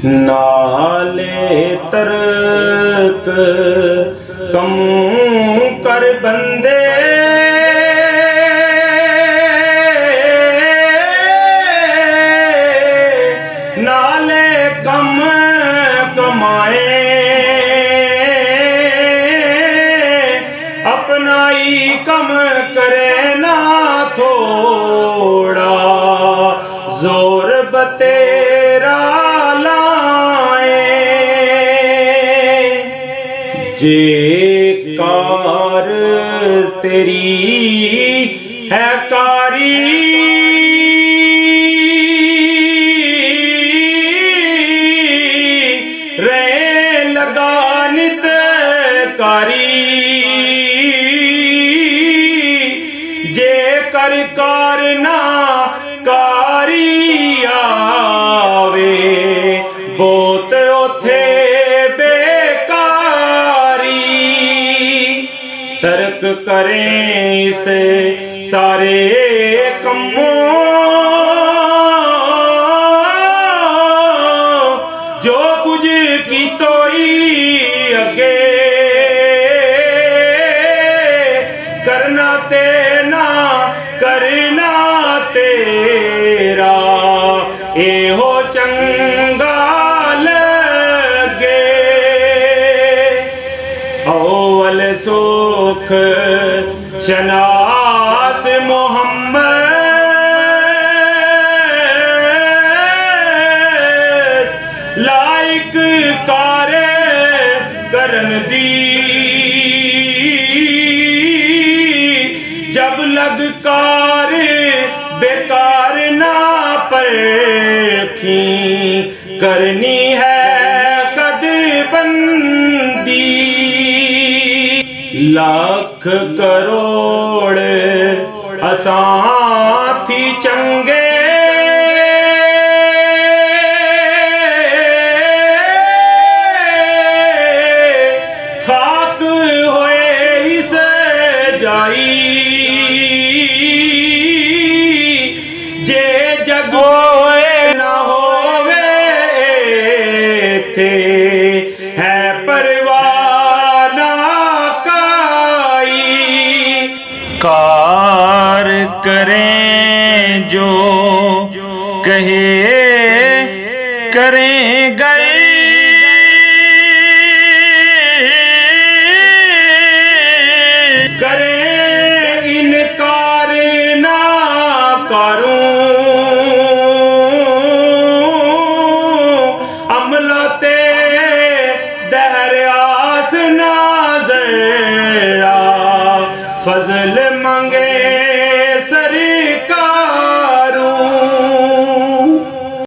नाले तर्क कम कर बंदे नाले कम कमाए अपनाई कम करे ना थोड़ा जोर बतेरा जे कार तेरी है कारी रे लगा नित कारी जे कर कार ना कारी आवे बहुत उथे तर्क करें इस सारे कमों जो कुछ की तो ही अगे करना तेना करना तेरा ए हो चंगा लगे अव्वल सुख शनास मोहम्मद लाइक कारे करन दी जब लग कार बेकार ना परखी करनी है कद बंदी लाख करोड़ असां थी चंगे खाक होए इस जाई जे जग होए ना होवे थे है कार करें जो कहे करें गए करें इनकार ना करूं अमलते दहरियास नाज़रा फजल मांगे